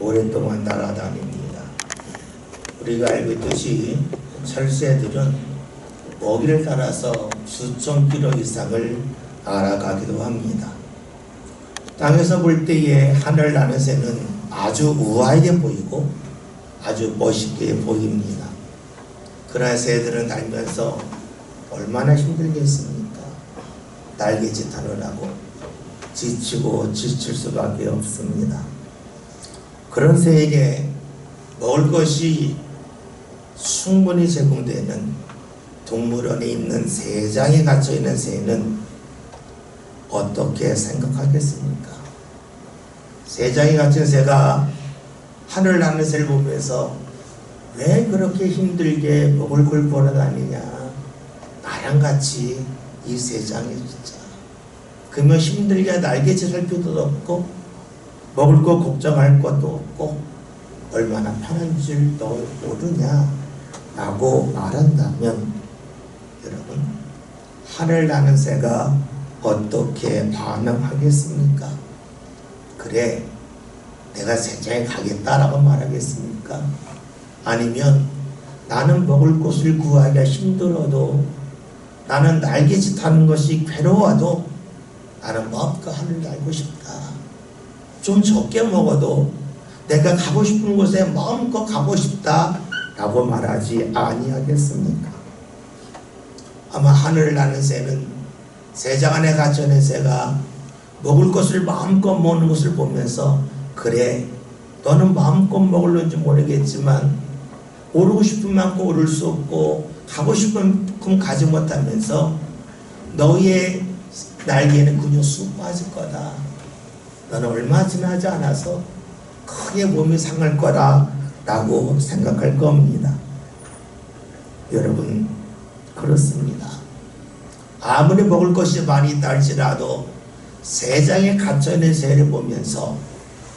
오랫동안 날아다닙니다. 우리가 알고 있듯이 철새들은 먹이를 따라서 수천 킬로 이상을 날아가기도 합니다. 땅에서 볼 때에 하늘 나는 새는 아주 우아하게 보이고 아주 멋있게 보입니다. 그러나 새들은 날면서 얼마나 힘들겠습니까? 날개짓 하느라고 지치고 지칠 수밖에 없습니다. 그런 새에게 먹을 것이 충분히 제공되는 동물원에 있는 새장에 갇혀있는 새는 어떻게 생각하겠습니까? 새장에 갇힌 새가 하늘 나는 새를 보면서 왜 그렇게 힘들게 먹을 걸 보러다니냐, 나랑 같이 이 새장에 있자. 그러면 힘들게 날개짓할 필요도 없고 먹을 거 걱정할 것도 없고 얼마나 편한 줄 너 모르냐 라고 말한다면, 여러분, 하늘 나는 새가 어떻게 반응하겠습니까? 그래, 내가 새장에 가겠다라고 말하겠습니까? 아니면 나는 먹을 곳을 구하기가 힘들어도, 나는 날개짓 하는 것이 괴로워도 나는 마음껏 하늘 날고 싶다, 좀 적게 먹어도 내가 가고 싶은 곳에 마음껏 가고 싶다 라고 말하지 아니하겠습니까? 아마 하늘을 나는 새는 새장 안에 갇혀있는 새가 먹을 것을 마음껏 먹는 것을 보면서, 그래, 너는 마음껏 먹을는지 모르겠지만 오르고 싶은 만큼 오를 수 없고 가고 싶은 만큼 가지 못하면서 너의 날개는 그냥 쑥 빠질 거다. 너는 얼마 지나지 않아서 크게 몸이 상할 거다 라고 생각할 겁니다. 여러분, 그렇습니다. 아무리 먹을 것이 많이 있다 할지라도 새장에 갇혀있는 새를 보면서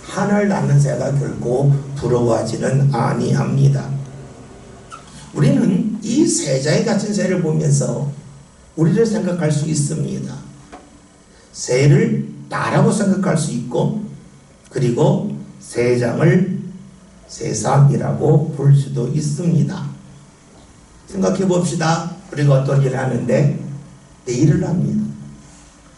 하늘 나는 새가 결코 부러워하지는 아니합니다. 우리는 이 새장에 갇힌 새를 보면서 우리를 생각할 수 있습니다. 새를 나라고 생각할 수 있고, 그리고 새장을 세상이라고 볼 수도 있습니다. 생각해 봅시다. 우리가 어떤 일을 하는데 내일을 합니다.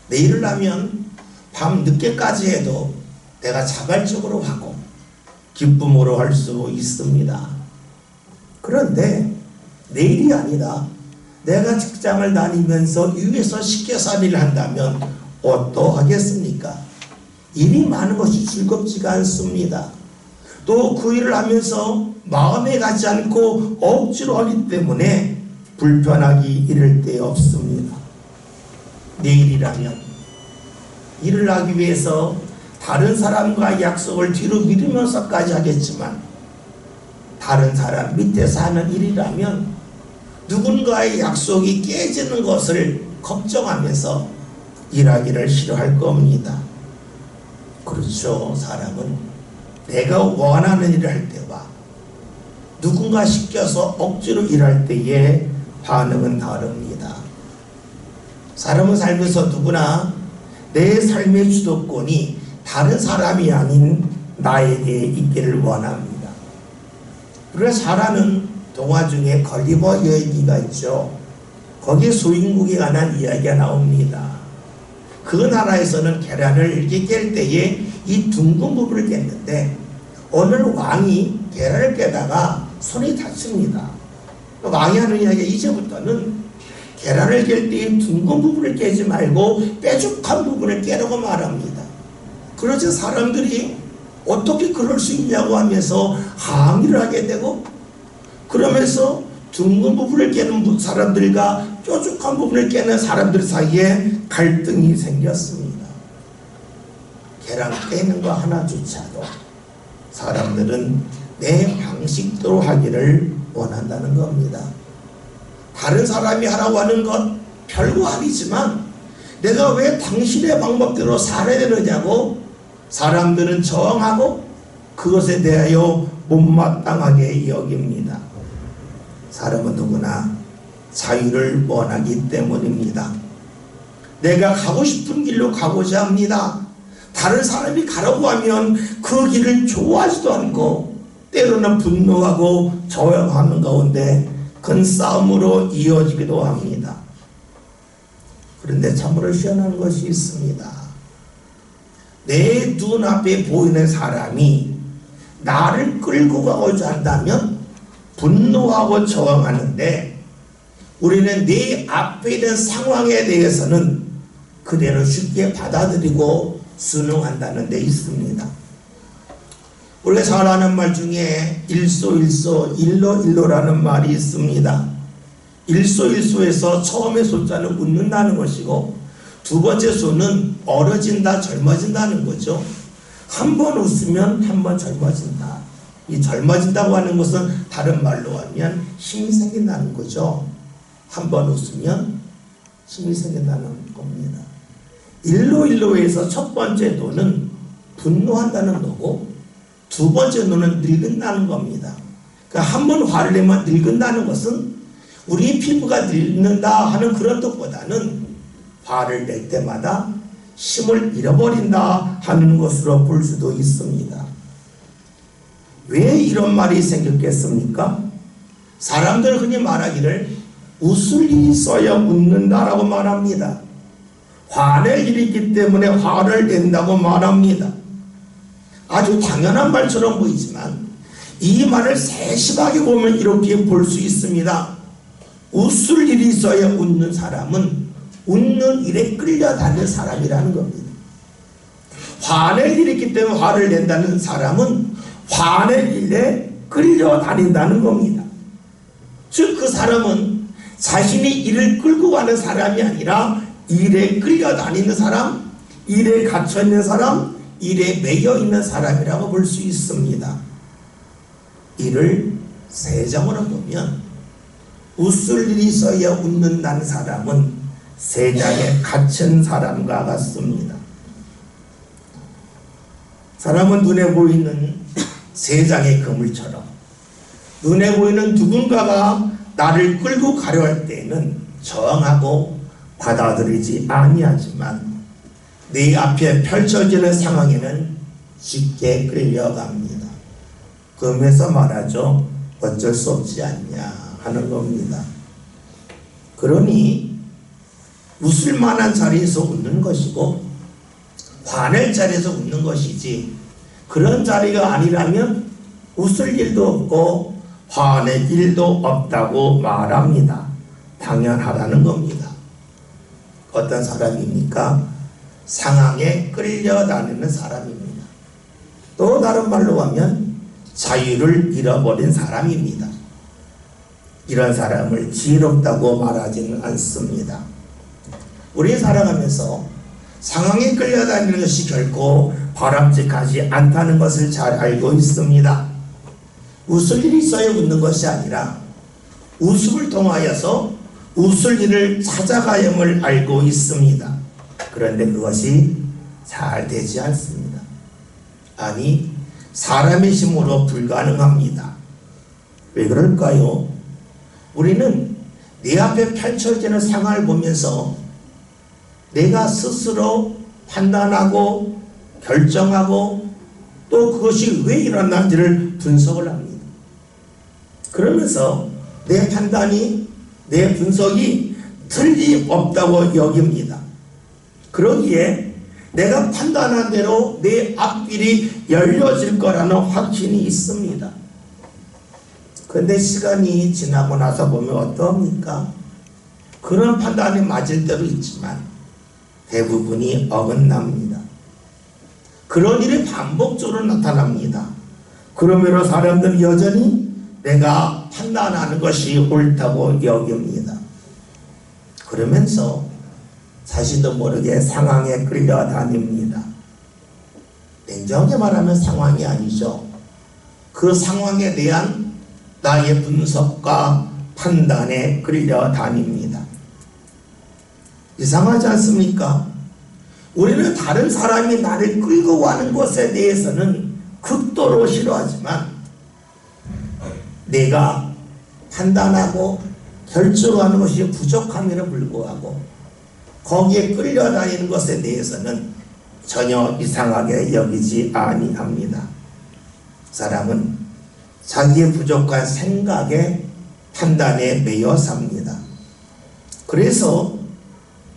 내일을 하면 밤 늦게까지 해도 내가 자발적으로 하고 기쁨으로 할 수 있습니다. 그런데 내일이 아니라 내가 직장을 다니면서 위에서 식계살이를 한다면 어떠하겠습니까? 일이 많은 것이 즐겁지가 않습니다. 또 그 일을 하면서 마음에 가지 않고 억지로 하기 때문에 불편하기 이를 데 없습니다. 내일이라면 일을 하기 위해서 다른 사람과의 약속을 뒤로 미루면서까지 하겠지만, 다른 사람 밑에서 하는 일이라면 누군가의 약속이 깨지는 것을 걱정하면서 일하기를 싫어할 겁니다. 그렇죠. 사람은 내가 원하는 일을 할 때와 누군가 시켜서 억지로 일할 때의 반응은 다릅니다. 사람은 살면서 누구나 내 삶의 주도권이 다른 사람이 아닌 나에게 있기를 원합니다. 우리가 잘 아는 동화 중에 걸리버 여행기가 있죠. 거기에 소인국에 관한 이야기가 나옵니다. 그 나라에서는 계란을 이렇게 깰 때에 이 둥근 부분을 깼는데, 어느 왕이 계란을 깨다가 손이 다칩니다. 왕이 하는 이야기가, 이제부터는 계란을 깰 때 둥근 부분을 깨지 말고 뾰족한 부분을 깨라고 말합니다. 그러자 사람들이 어떻게 그럴 수 있냐고 하면서 항의를 하게 되고, 그러면서 둥근 부분을 깨는 사람들과 뾰족한 부분을 깨는 사람들 사이에 갈등이 생겼습니다. 계란 깨는 거 하나조차도 사람들은 내 방식대로 하기를 원한다는 겁니다. 다른 사람이 하라고 하는 것 별거 아니지만 내가 왜 당신의 방법대로 살아야 되느냐고 사람들은 저항하고 그것에 대하여 못마땅하게 여깁니다. 사람은 누구나 자유를 원하기 때문입니다. 내가 가고 싶은 길로 가고자 합니다. 다른 사람이 가라고 하면 그 길을 좋아하지도 않고 때로는 분노하고 저항하는 가운데 큰 싸움으로 이어지기도 합니다. 그런데 참으로 희한한 것이 있습니다. 내 눈앞에 보이는 사람이 나를 끌고 가고자 한다면 분노하고 저항하는데, 우리는 내 앞에 있는 상황에 대해서는 그대로 쉽게 받아들이고 순응한다는 데 있습니다. 원래 잘 아는 말 중에 일소일소 일로일로라는 말이 있습니다. 일소일소에서 처음에 소자는 웃는다는 것이고, 두 번째 소는 어려진다, 젊어진다는 거죠. 한 번 웃으면 한 번 젊어진다. 이 젊어진다고 하는 것은 다른 말로 하면 힘이 생긴다는 거죠. 한 번 웃으면 힘이 생긴다는 겁니다. 일로일로에서 첫 번째 도는 분노한다는 거고, 두 번째 도는 늙은다는 겁니다. 그러니까 한 번 화를 내면 늙은다는 것은 우리 피부가 늙는다 하는 그런 뜻보다는 화를 낼 때마다 힘을 잃어버린다 하는 것으로 볼 수도 있습니다. 왜 이런 말이 생겼겠습니까? 사람들은 흔히 말하기를 웃을 일이 있어야 웃는다라고 말합니다. 화낼 일이 있기 때문에 화를 낸다고 말합니다. 아주 당연한 말처럼 보이지만 이 말을 세심하게 보면 이렇게 볼 수 있습니다. 웃을 일이 있어야 웃는 사람은 웃는 일에 끌려다니는 사람이라는 겁니다. 화낼 일이 있기 때문에 화를 낸다는 사람은 화낼 일에 끌려다닌다는 겁니다. 즉 그 사람은 자신이 일을 끌고 가는 사람이 아니라 일에 끌려다니는 사람, 일에 갇혀있는 사람, 일에 매여있는 사람이라고 볼 수 있습니다. 이를 세정으로 보면 웃을 일이 있어야 웃는다는 사람은 세상에 갇힌 사람과 같습니다. 사람은 눈에 보이는 세상의 그물처럼 눈에 보이는 누군가가 나를 끌고 가려 할 때에는 저항하고 받아들이지 아니하지만 내 앞에 펼쳐지는 상황에는 쉽게 끌려갑니다. 그러면서 말하죠. 어쩔 수 없지 않냐 하는 겁니다. 그러니 웃을 만한 자리에서 웃는 것이고 화낼 자리에서 웃는 것이지, 그런 자리가 아니라면 웃을 일도 없고 화낼 일도 없다고 말합니다. 당연하다는 겁니다. 어떤 사람입니까? 상황에 끌려다니는 사람입니다. 또 다른 말로 하면 자유를 잃어버린 사람입니다. 이런 사람을 지혜롭다고 말하지는 않습니다. 우리 살아가면서 상황에 끌려다니는 것이 결코 바람직하지 않다는 것을 잘 알고 있습니다. 웃을 일이 있어야 웃는 것이 아니라 웃음을 통하여서 웃을 일을 찾아가야 함을 알고 있습니다. 그런데 그것이 잘 되지 않습니다. 아니, 사람의 힘으로 불가능합니다. 왜 그럴까요? 우리는 내 앞에 펼쳐지는 상황을 보면서 내가 스스로 판단하고 결정하고 또 그것이 왜 일어났는지를 분석을 합니다. 그러면서 내 판단이, 내 분석이 틀림없다고 여깁니다. 그러기에 내가 판단한 대로 내 앞길이 열려질 거라는 확신이 있습니다. 그런데 시간이 지나고 나서 보면 어떠합니까? 그런 판단이 맞을 때도 있지만 대부분이 어긋납니다. 그런 일이 반복적으로 나타납니다. 그러므로 사람들은 여전히 내가 판단하는 것이 옳다고 여깁니다. 그러면서 자신도 모르게 상황에 끌려다닙니다. 냉정하게 말하면 상황이 아니죠. 그 상황에 대한 나의 분석과 판단에 끌려다닙니다. 이상하지 않습니까? 우리는 다른 사람이 나를 끌고 가는 것에 대해서는 극도로 싫어하지만 내가 판단하고 결정하는 것이 부족함에도 불구하고 거기에 끌려다니는 것에 대해서는 전혀 이상하게 여기지 아니합니다. 사람은 자기의 부족한 생각에 판단에 매여 삽니다. 그래서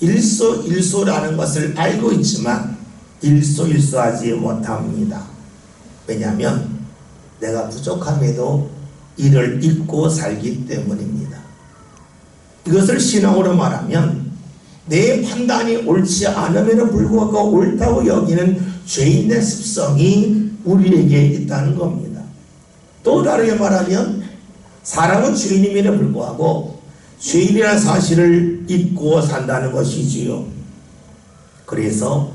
일소일소라는 것을 알고 있지만 일소일소하지 못합니다. 왜냐하면 내가 부족함에도 이를 잊고 살기 때문입니다. 이것을 신앙으로 말하면 내 판단이 옳지 않음에도 불구하고 옳다고 여기는 죄인의 습성이 우리에게 있다는 겁니다. 또 다르게 말하면 사람은 죄인임에도 불구하고 죄인이라는 사실을 잊고 산다는 것이지요. 그래서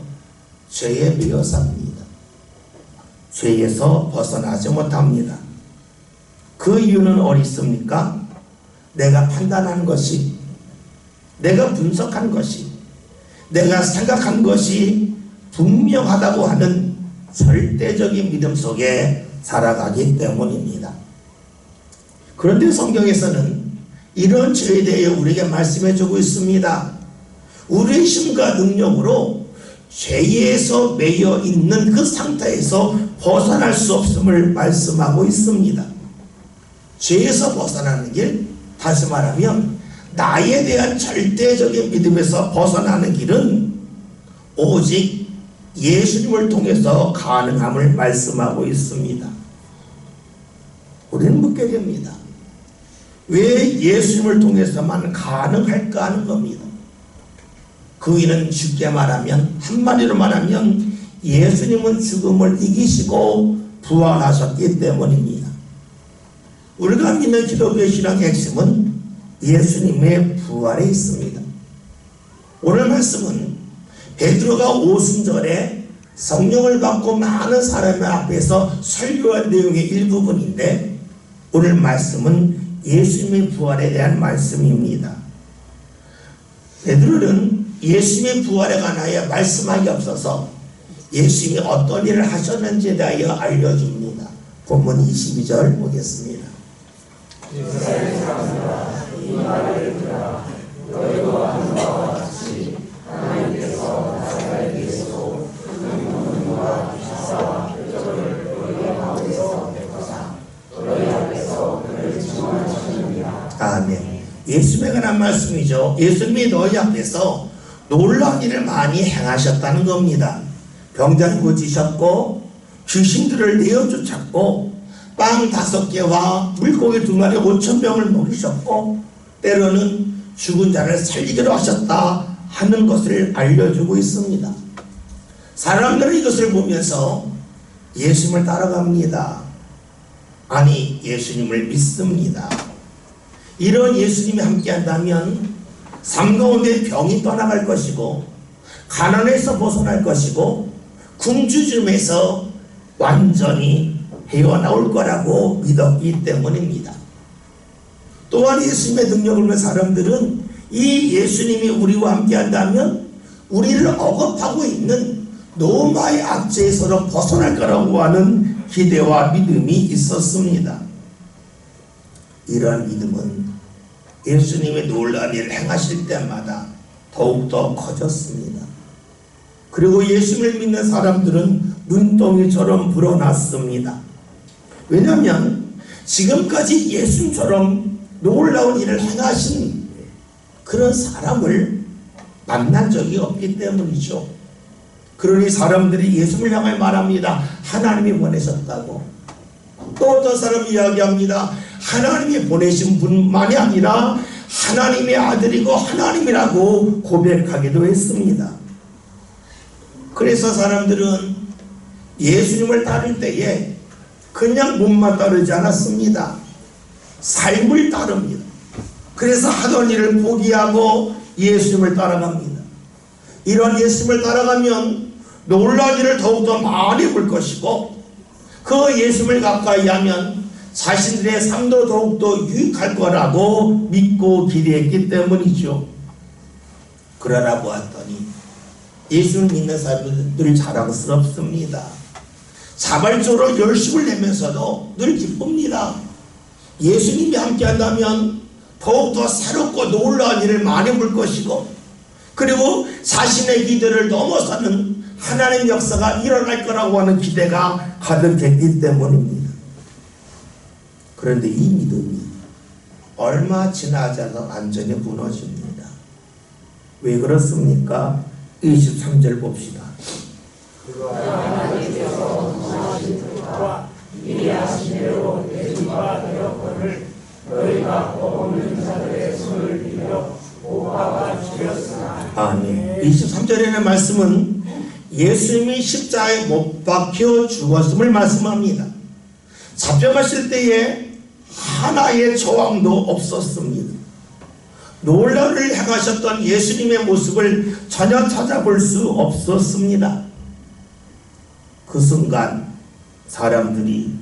죄에 매여 삽니다. 죄에서 벗어나지 못합니다. 그 이유는 어디 있습니까? 내가 판단한 것이, 내가 분석한 것이, 내가 생각한 것이 분명하다고 하는 절대적인 믿음 속에 살아가기 때문입니다. 그런데 성경에서는 이런 죄에 대해 우리에게 말씀해 주고 있습니다. 우리의 힘과 능력으로 죄에서 매여 있는 그 상태에서 벗어날 수 없음을 말씀하고 있습니다. 죄에서 벗어나는 길, 다시 말하면 나에 대한 절대적인 믿음에서 벗어나는 길은 오직 예수님을 통해서 가능함을 말씀하고 있습니다. 우리는 묻게 됩니다. 왜 예수님을 통해서만 가능할까 하는 겁니다. 그 이유는 쉽게 말하면, 한마디로 말하면 예수님은 죽음을 이기시고 부활하셨기 때문입니다. 우리가 믿는 기독교의 신앙의 핵심은 예수님의 부활에 있습니다. 오늘 말씀은 베드로가 오순절에 성령을 받고 많은 사람의 앞에서 설교한 내용의 일부분인데, 오늘 말씀은 예수님의 부활에 대한 말씀입니다. 베드로는 예수님의 부활에 관하여 말씀하기 없어서 예수님이 어떤 일을 하셨는지에 대하여 알려줍니다. 본문 22절 보겠습니다. 이 말을 들으라. 너희도 한 바와 같이 하나님께서 나사렛에서 능력과 기사와 표적을 너희 가운데서 베푸사 너희 앞에서 그를 증언하셨느니라. 아멘. 예수님에 관한 말씀이죠. 예수님이 너희 앞에서 놀라운 일을 많이 행하셨다는 겁니다. 병자를 고치셨고 귀신들을 내어쫓았고 빵 5개와 물고기 2마리 5,000명을 먹이셨고 때로는 죽은 자를 살리기도 하셨다 하는 것을 알려주고 있습니다. 사람들은 이것을 보면서 예수님을 따라갑니다. 아니, 예수님을 믿습니다. 이런 예수님이 함께한다면 삶 가운데 병이 떠나갈 것이고 가난에서 벗어날 것이고 굶주림에서 완전히 헤어나올 거라고 믿었기 때문입니다. 또한 예수님의 능력을 보는 사람들은 이 예수님이 우리와 함께한다면 우리를 억압하고 있는 로마의 압제에서는 벗어날 거라고 하는 기대와 믿음이 있었습니다. 이러한 믿음은 예수님의 놀라운 일을 행하실 때마다 더욱더 커졌습니다. 그리고 예수님을 믿는 사람들은 눈덩이처럼 불어났습니다. 왜냐하면 지금까지 예수님처럼 놀라운 일을 행하신 그런 사람을 만난 적이 없기 때문이죠. 그러니 사람들이 예수님을 향해 말합니다. 하나님이 보내셨다고. 또 어떤 사람이 이야기합니다. 하나님이 보내신 분만이 아니라 하나님의 아들이고 하나님이라고 고백하기도 했습니다. 그래서 사람들은 예수님을 따를 때에 그냥 몸만 따르지 않았습니다. 삶을 따릅니다. 그래서 하던 일을 포기하고 예수님을 따라갑니다. 이런 예수님을 따라가면 놀라운 일을 더욱더 많이 볼 것이고 그 예수님을 가까이 하면 자신들의 삶도 더욱더 유익할 거라고 믿고 기대했기 때문이죠. 그러나 보았더니 예수를 믿는 사람들은 자랑스럽습니다. 자발적으로 열심을 내면서도 늘 기쁩니다. 예수님이 함께한다면 더욱더 새롭고 놀라운 일을 많이 볼 것이고 그리고 자신의 기대를 넘어서는 하나님의 역사가 일어날 거라고 하는 기대가 가득했기 때문입니다. 그런데 이 믿음이 얼마 지나지 않아서 완전히 무너집니다. 왜 그렇습니까? 23절 봅시다. 하나님께서 정하신 뜻과 미리 하신 대로 내주가 되었거늘 너희가 없는 자들의 손을 빌려 못 박아 죽였으나. 아멘. 23절에는 말씀은 예수님이 십자가에 못 박혀 죽었음을 말씀합니다. 잡혀가실 때에 하나의 저항도 없었습니다. 놀라움을 행하셨던 예수님의 모습을 전혀 찾아볼 수 없었습니다. 그 순간 사람들이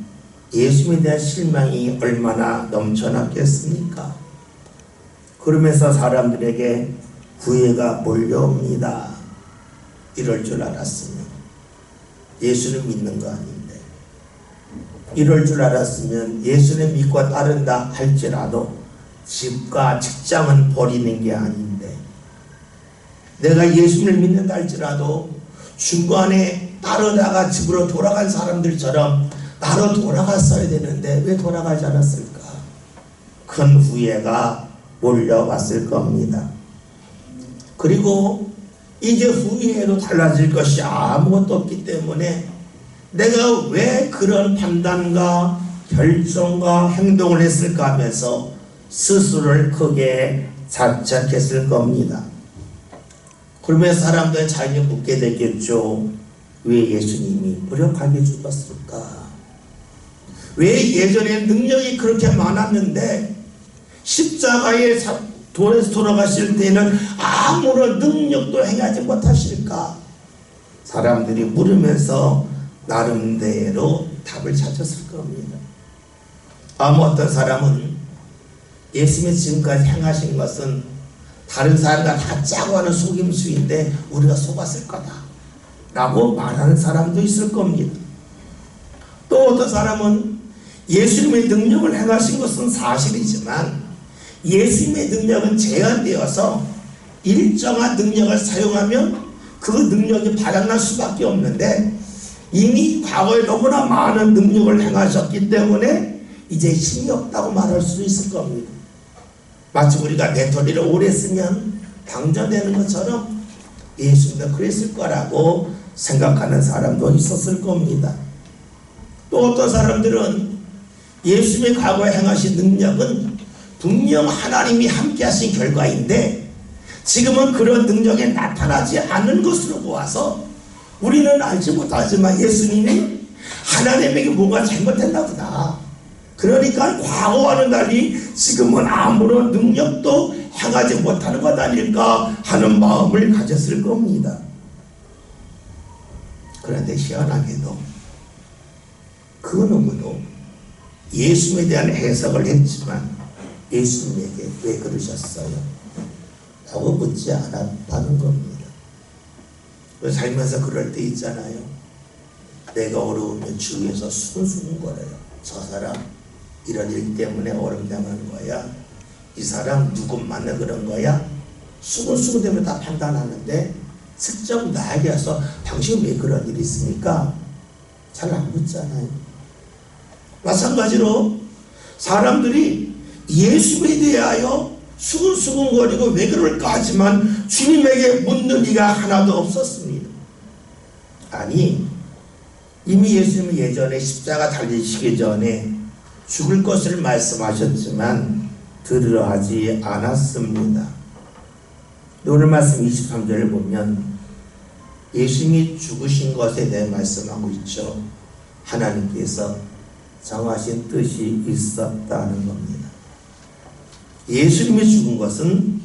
예수님에 대한 실망이 얼마나 넘쳐났겠습니까? 그러면서 사람들에게 구애가 몰려옵니다. 이럴 줄 알았으면 예수를 믿는 거 아닌데, 이럴 줄 알았으면 예수를 믿고 따른다 할지라도 집과 직장은 버리는 게 아닌데, 내가 예수를 믿는다 할지라도 중간에 따르다가 집으로 돌아간 사람들처럼 나로 돌아갔어야 되는데 왜 돌아가지 않았을까? 큰 후회가 몰려왔을 겁니다. 그리고 이제 후회해도 달라질 것이 아무것도 없기 때문에 내가 왜 그런 판단과 결정과 행동을 했을까 하면서 스스로를 크게 자책했을 겁니다. 그러면 사람들은 자기를 묻게 되겠죠. 왜 예수님이 무력하게 죽었을까? 왜 예전에 능력이 그렇게 많았는데 십자가에 돌에서 돌아가실 때는 아무런 능력도 행하지 못하실까? 사람들이 물으면서 나름대로 답을 찾았을 겁니다. 어떤 사람은 예수님이 지금까지 행하신 것은 다른 사람과 다 짜고 하는 속임수인데 우리가 속았을 거다 라고 말하는 사람도 있을 겁니다. 또 어떤 사람은 예수님의 능력을 행하신 것은 사실이지만 예수님의 능력은 제한되어서 일정한 능력을 사용하면 그 능력이 바닥날 수밖에 없는데 이미 과거에 너무나 많은 능력을 행하셨기 때문에 이제 힘이 없다고 말할 수 있을 겁니다. 마치 우리가 배터리를 오래 쓰면 방전되는 것처럼 예수님도 그랬을 거라고 생각하는 사람도 있었을 겁니다. 또 어떤 사람들은 예수님의 과거에 행하신 능력은 분명 하나님이 함께 하신 결과인데 지금은 그런 능력이 나타나지 않는 것으로 보아서 우리는 알지 못하지만 예수님이 하나님에게 뭔가 잘못했나 보다. 그러니까 과거와는 달리 지금은 아무런 능력도 행하지 못하는 것 아닐까 하는 마음을 가졌을 겁니다. 그런데 희한하게도 그 누구도 예수님에 대한 해석을 했지만 예수님에게 왜 그러셨어요? 라고 묻지 않았다는 겁니다. 살면서 그럴 때 있잖아요. 내가 어려우면 주위에서 수근수근거려요. 저 사람 이런 일 때문에 어렵다는 거야. 이 사람 누구 만나 그런 거야. 수근수근 되면 다 판단하는데 직접 나에게 와서 당신 왜 그런 일이 있습니까? 잘 안 묻잖아요. 마찬가지로 사람들이 예수에 대하여 수근수근거리고 왜 그럴까 하지만 주님에게 묻는 이가 하나도 없었습니다. 아니, 이미 예수님은 예전에 십자가 달리시기 전에 죽을 것을 말씀하셨지만 들으려 하지 않았습니다. 오늘 말씀 23절을 보면 예수님이 죽으신 것에 대해 말씀하고 있죠. 하나님께서 정하신 뜻이 있었다는 겁니다. 예수님이 죽은 것은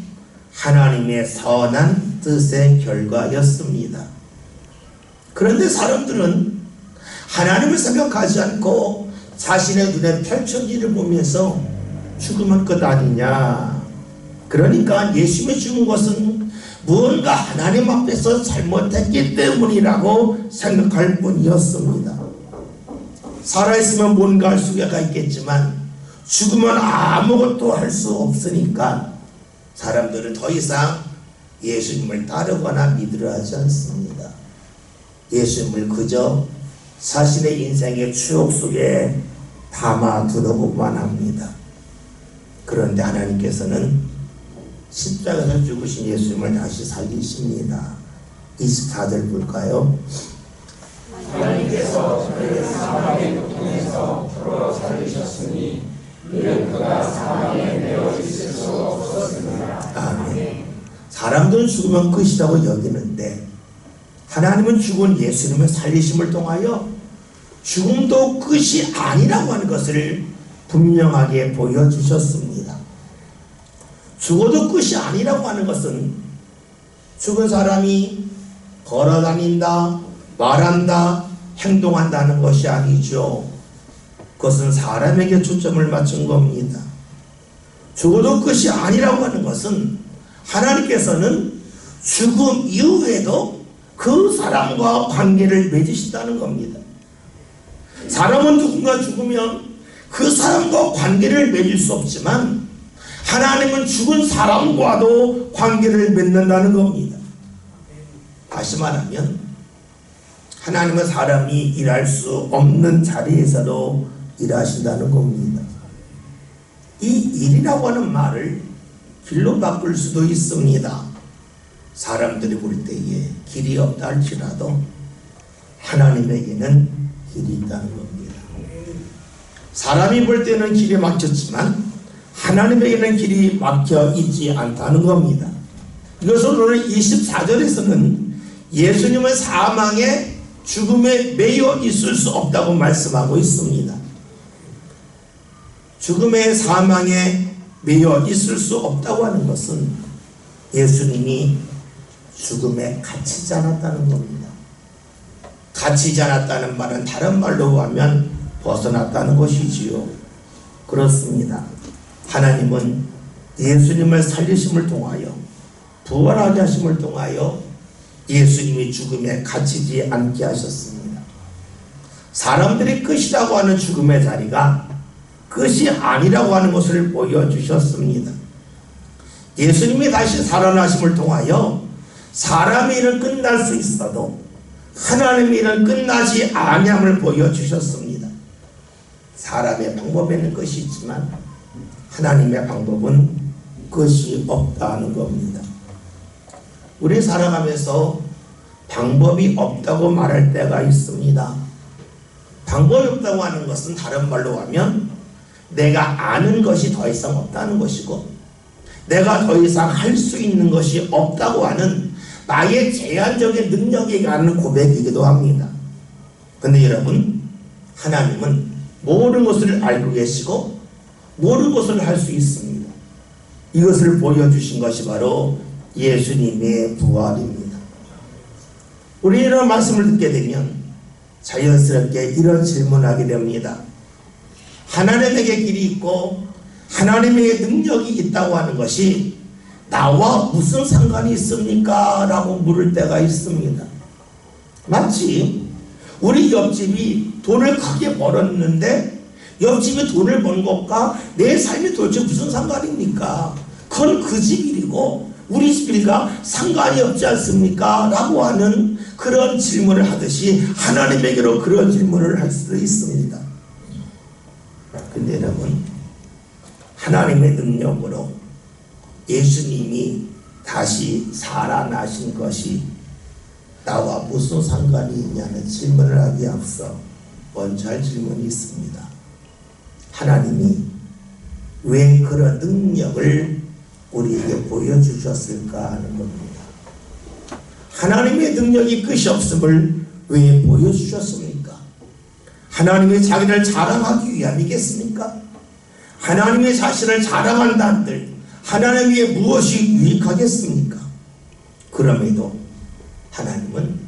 하나님의 선한 뜻의 결과였습니다. 그런데 사람들은 하나님을 생각하지 않고 자신의 눈에 펼쳐지를 보면서 죽으면 끝 아니냐. 그러니까 예수님이 죽은 것은 무언가 하나님 앞에서 잘못했기 때문이라고 생각할 뿐이었습니다. 살아있으면 뭔가 할 수가 있겠지만 죽으면 아무것도 할 수 없으니까 사람들은 더 이상 예수님을 따르거나 믿으려 하지 않습니다. 예수님을 그저 자신의 인생의 추억 속에 담아두고만 합니다. 그런데 하나님께서는 십자가에서 죽으신 예수님을 다시 살리십니다. 24절 볼까요? 하나님께서 그를 사망의 고통에서 풀어 살리셨으니 이는 그가 사망에 매여 있을 수 없었습니다. 아멘. 사람들은 죽으면 끝이라고 여기는데 하나님은 죽은 예수님의 살리심을 통하여 죽음도 끝이 아니라고 하는 것을 분명하게 보여주셨습니다. 죽어도 끝이 아니라고 하는 것은 죽은 사람이 걸어다닌다, 말한다, 행동한다는 것이 아니죠. 그것은 사람에게 초점을 맞춘 겁니다. 죽어도 끝이 아니라고 하는 것은 하나님께서는 죽음 이후에도 그 사람과 관계를 맺으신다는 겁니다. 사람은 누군가 죽으면 그 사람과 관계를 맺을 수 없지만 하나님은 죽은 사람과도 관계를 맺는다는 겁니다. 다시 말하면 하나님은 사람이 일할 수 없는 자리에서도 일하신다는 겁니다. 이 일이라고 하는 말을 길로 바꿀 수도 있습니다. 사람들이 볼 때에 길이 없다 할지라도 하나님에게는 길이 있다는 겁니다. 사람이 볼 때는 길이 막혔지만 하나님에게는 길이 막혀 있지 않다는 겁니다. 이것을 오늘 24절에서는 예수님은 사망에 죽음에 매여 있을 수 없다고 말씀하고 있습니다. 죽음의 사망에 매여 있을 수 없다고 하는 것은 예수님이 죽음에 갇히지 않았다는 겁니다. 갇히지 않았다는 말은 다른 말로 하면 벗어났다는 것이지요. 그렇습니다. 하나님은 예수님을 살리심을 통하여 부활하게 하심을 통하여 예수님이 죽음에 갇히지 않게 하셨습니다. 사람들이 끝이라고 하는 죽음의 자리가 끝이 아니라고 하는 것을 보여주셨습니다. 예수님이 다시 살아나심을 통하여 사람의 일은 끝날 수 있어도 하나님의 일은 끝나지 아니함을 보여주셨습니다. 사람의 방법에는 끝이 있지만 하나님의 방법은 끝이 없다는 겁니다. 우리 살아가면서 방법이 없다고 말할 때가 있습니다. 방법이 없다고 하는 것은 다른 말로 하면 내가 아는 것이 더 이상 없다는 것이고 내가 더 이상 할 수 있는 것이 없다고 하는 나의 제한적인 능력에 관한 고백이기도 합니다. 그런데 여러분, 하나님은 모든 것을 알고 계시고 모든 것을 할 수 있습니다. 이것을 보여주신 것이 바로 예수님의 부활입니다. 우리 이런 말씀을 듣게 되면 자연스럽게 이런 질문하게 됩니다. 하나님에게 길이 있고 하나님에게 능력이 있다고 하는 것이 나와 무슨 상관이 있습니까? 라고 물을 때가 있습니다. 마치 우리 옆집이 돈을 크게 벌었는데 옆집이 돈을 번 것과 내 삶이 도대체 무슨 상관입니까? 그건 그 집 일이고 우리 집 일과 상관이 없지 않습니까? 라고 하는 그런 질문을 하듯이 하나님에게로 그런 질문을 할 수도 있습니다. 근데 여러분, 하나님의 능력으로 예수님이 다시 살아나신 것이 나와 무슨 상관이 있냐는 질문을 하기에 앞서 먼저 할 질문이 있습니다. 하나님이 왜 그런 능력을 우리에게 보여주셨을까 하는 겁니다. 하나님의 능력이 끝이 없음을 왜 보여주셨습니까? 하나님이 자기를 자랑하기 위함이겠습니까? 하나님의 자신을 자랑한다 한들 하나님 위에 무엇이 유익하겠습니까? 그럼에도 하나님은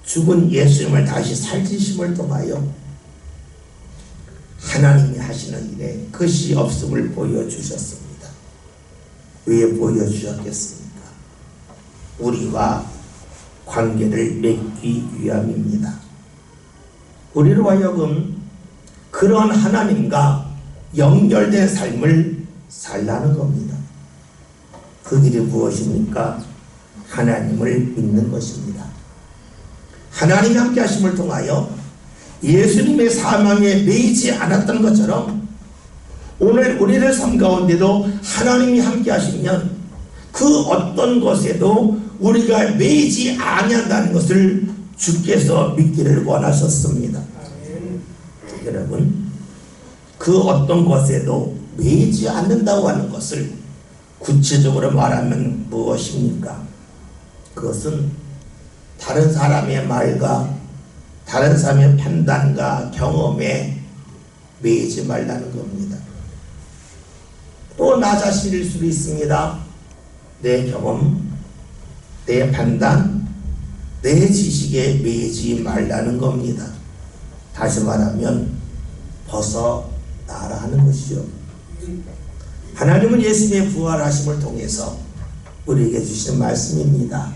죽은 예수님을 다시 살리심을 통하여 하나님이 하시는 일에 끝이 없음을 보여주셨습니다. 왜 보여주셨겠습니까? 우리와 관계를 맺기 위함입니다. 우리로 하여금 그런 하나님과 연결된 삶을 살라는 겁니다. 그 길이 무엇입니까? 하나님을 믿는 것입니다. 하나님이 함께 하심을 통하여 예수님의 사망에 매이지 않았던 것처럼 오늘 우리들 삶 가운데도 하나님이 함께 하시면 그 어떤 것에도 우리가 매이지 아니한다는 것을 주께서 믿기를 원하셨습니다. 여러분, 그 어떤 것에도 매이지 않는다고 하는 것을 구체적으로 말하면 무엇입니까? 그것은 다른 사람의 말과 다른 사람의 판단과 경험에 매이지 말라는 겁니다. 또 나 자신일 수도 있습니다. 내 경험, 내 판단, 내 지식에 매이지 말라는 겁니다. 다시 말하면 벗어나라 하는 것이죠. 하나님은 예수님의 부활하심을 통해서 우리에게 주시는 말씀입니다.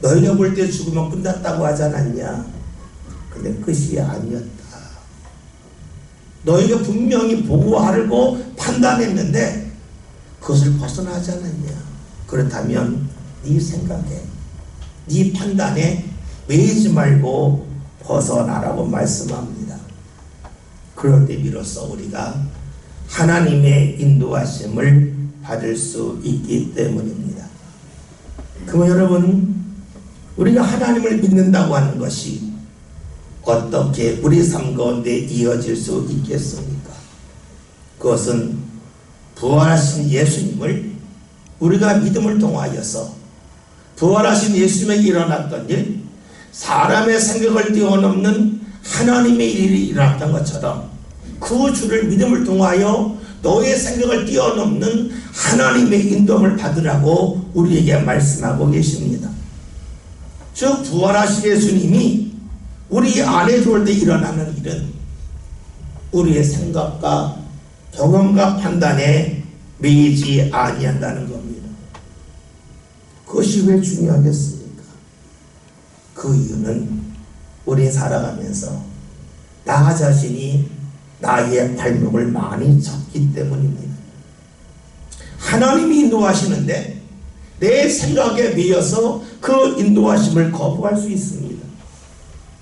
너희가 볼 때 죽으면 끝났다고 하지 않았냐? 근데 끝이 아니었다. 너희가 분명히 보고 알고 판단했는데 그것을 벗어나지 않았냐? 그렇다면 네 생각에, 네 판단에 매이지 말고 벗어나라고 말씀합니다. 그럴 때 비로소 우리가 하나님의 인도하심을 받을 수 있기 때문입니다. 그러면 여러분, 우리가 하나님을 믿는다고 하는 것이 어떻게 우리 삶 가운데 이어질 수 있겠습니까? 그것은 부활하신 예수님을 우리가 믿음을 통하여서 부활하신 예수님에게 일어났던 일, 사람의 생각을 뛰어넘는 하나님의 일이 일어났던 것처럼 그 주를 믿음을 통하여 너의 생각을 뛰어넘는 하나님의 인도를 받으라고 우리에게 말씀하고 계십니다. 즉 부활하신 예수님이 우리 안에 들어올 때 일어나는 일은 우리의 생각과 경험과 판단에 매이지 아니한다는 겁니다. 그것이 왜 중요하겠습니까? 그 이유는 우리 살아가면서 나 자신이 나의 발목을 많이 잡기 때문입니다. 하나님이 인도하시는데 내 생각에 매여서 그 인도하심을 거부할 수 있습니다.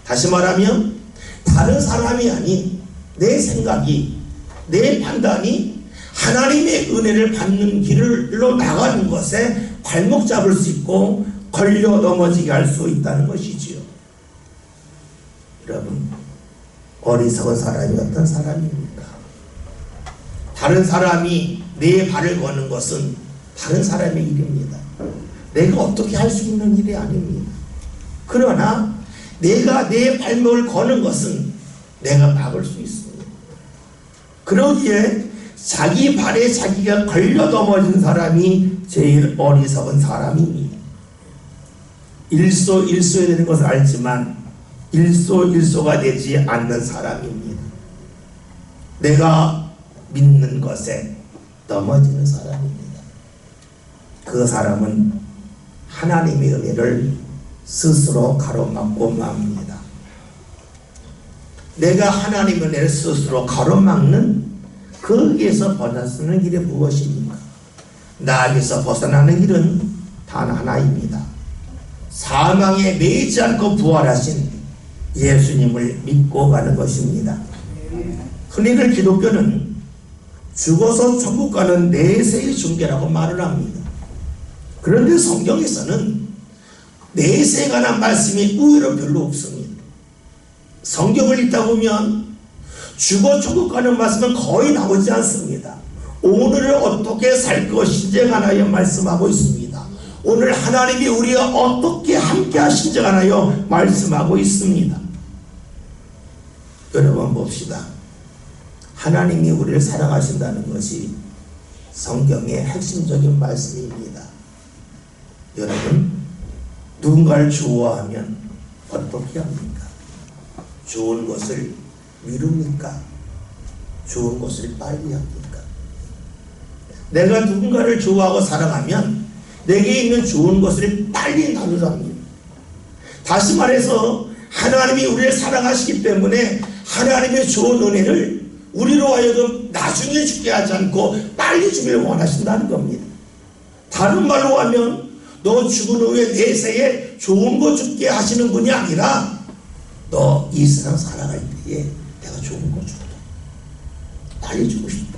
다시 말하면 다른 사람이 아닌 내 생각이, 내 판단이 하나님의 은혜를 받는 길로 나가는 것에 발목 잡을 수 있고 걸려 넘어지게 할 수 있다는 것이지요. 여러분, 어리석은 사람이 어떤 사람입니까? 다른 사람이 내 발을 거는 것은 다른 사람의 일입니다. 내가 어떻게 할 수 있는 일이 아닙니다. 그러나 내가 내 발목을 거는 것은 내가 막을 수 있습니다. 그러기에 자기 발에 자기가 걸려 넘어진 사람이 제일 어리석은 사람입니다. 일소일소에 되는 것을 알지만 일소일소가 되지 않는 사람입니다. 내가 믿는 것에 넘어지는 사람입니다. 그 사람은 하나님의 은혜를 스스로 가로막고 맙니다. 내가 하나님의 은혜를 스스로 가로막는 거기에서 벗어나는 길이 무엇입니까? 나에게서 벗어나는 길은 단 하나입니다. 사망에 매이지 않고 부활하신 예수님을 믿고 가는 것입니다. 흔히들 기독교는 죽어서 천국 가는 내세의 중계라고 말을 합니다. 그런데 성경에서는 내세에 관한 말씀이 의외로 별로 없습니다. 성경을 읽다 보면 죽어 천국 가는 말씀은 거의 나오지 않습니다. 오늘을 어떻게 살 것인지에 관하여 말씀하고 있습니다. 오늘 하나님이 우리가 어떻게 함께 하신지에 관하여 말씀하고 있습니다. 여러분 봅시다. 하나님이 우리를 사랑하신다는 것이 성경의 핵심적인 말씀입니다. 여러분, 누군가를 좋아하면 어떻게 합니까? 좋은 것을 미룹니까? 좋은 것을 빨리 합니까? 내가 누군가를 좋아하고 사랑하면 내게 있는 좋은 것을 빨리 나누랍니다. 다시 말해서 하나님이 우리를 사랑하시기 때문에 하나님의 좋은 은혜를 우리로 하여금 나중에 주게 하지 않고 빨리 주기를 원하신다는 겁니다. 다른 말로 하면 너 죽은 후에 내세에 좋은 거 죽게 하시는 분이 아니라 너 이 세상 살아갈 때에 내가 좋은 거 주거든. 빨리 주고 싶다.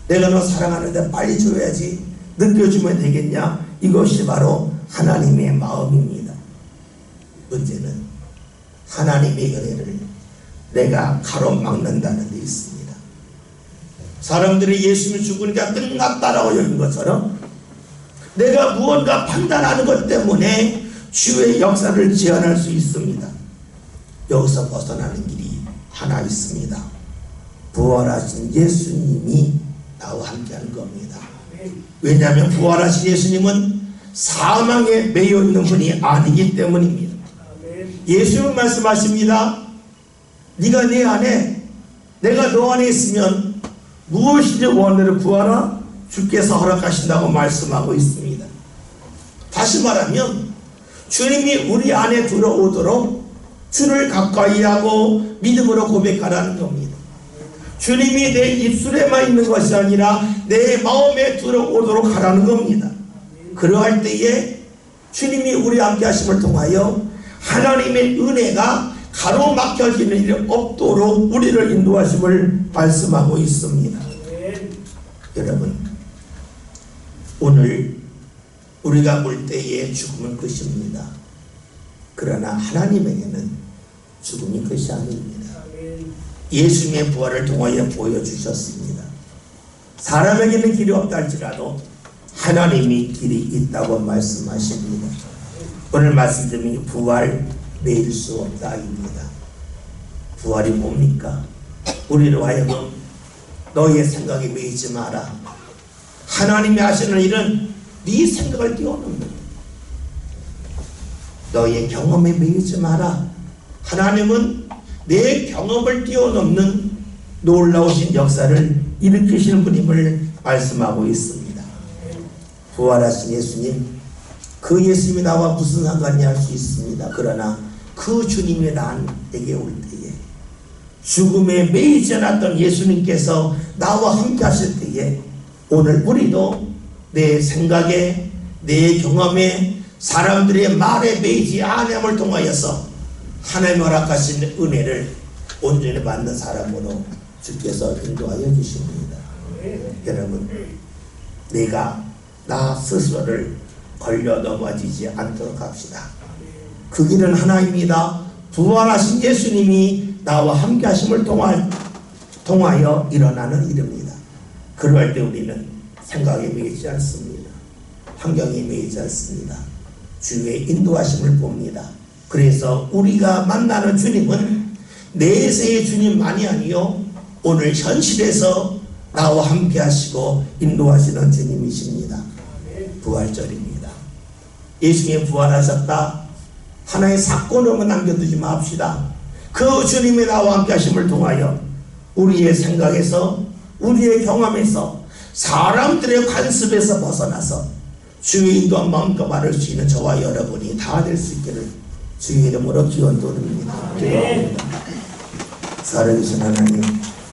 내가 너 사랑하는데 빨리 줘야지. 느껴주면 되겠냐? 이것이 바로 하나님의 마음입니다. 문제는 하나님의 은혜를 내가 가로막는다는 데 있습니다. 사람들이 예수님이 죽으니까 끝났다라고 여긴 것처럼 내가 무언가 판단하는 것 때문에 주의 역사를 제한할 수 있습니다. 여기서 벗어나는 길이 하나 있습니다. 부활하신 예수님이 나와 함께하는 겁니다. 왜냐하면 부활하신 예수님은 사망에 매여 있는 분이 아니기 때문입니다. 예수님은 말씀하십니다. 네가 내 안에, 내가 너 안에 있으면 무엇이든 원하를 구하라 주께서 허락하신다고 말씀하고 있습니다. 다시 말하면 주님이 우리 안에 들어오도록 주를 가까이 하고 믿음으로 고백하라는 겁니다. 주님이 내 입술에만 있는 것이 아니라 내 마음에 들어오도록 하라는 겁니다. 그러할 때에 주님이 우리 함께 하심을 통하여 하나님의 은혜가 가로막혀지는 일이 없도록 우리를 인도하심을 말씀하고 있습니다. 여러분, 오늘 우리가 볼 때의 죽음은 끝입니다. 그러나 하나님에게는 죽음이 끝이 아닙니다. 예수님의 부활을 통하여 보여주셨습니다. 사람에게는 길이 없다 할지라도 하나님이 길이 있다고 말씀하십니다. 오늘 말씀드린 부활 매일 수 없다입니다. 부활이 뭡니까? 우리로 하여금 너희의 생각에 매이지 마라. 하나님이 하시는 일은 네 생각을 뛰어넘는 너희의 경험에 매이지 마라. 하나님은 내 경험을 뛰어넘는 놀라우신 역사를 일으키시는 분임을 말씀하고 있습니다. 부활하신 예수님, 그 예수님이 나와 무슨 상관이 할 수 있습니다. 그러나 그 주님이 나에게 올 때에 죽음에 매이지 않았던 예수님께서 나와 함께 하실 때에 오늘 우리도 내 생각에, 내 경험에, 사람들의 말에 매이지 않음을 통하여서 하나님이 허락하신 은혜를 온전히 받는 사람으로 주께서 인도하여 주십니다. 여러분, 내가 나 스스로를 걸려 넘어지지 않도록 합시다. 그 길은 하나입니다. 부활하신 예수님이 나와 함께 하심을 통하여 일어나는 일입니다. 그럴 때 우리는 생각에 매이지 않습니다. 환경에 매이지 않습니다. 주의 인도하심을 봅니다. 그래서 우리가 만나는 주님은 내세의 주님만이 아니요 오늘 현실에서 나와 함께 하시고 인도하시는 주님이십니다. 부활절입니다. 예수님이 부활하셨다. 하나의 사건으로만 남겨두지 맙시다. 그 주님이 나와 함께 하심을 통하여 우리의 생각에서, 우리의 경험에서, 사람들의 관습에서 벗어나서 주의 인도한 마음과 말할 수 있는 저와 여러분이 다 될 수 있기를 주의 이름으로 기원 드립니다. 살아계신 하나님,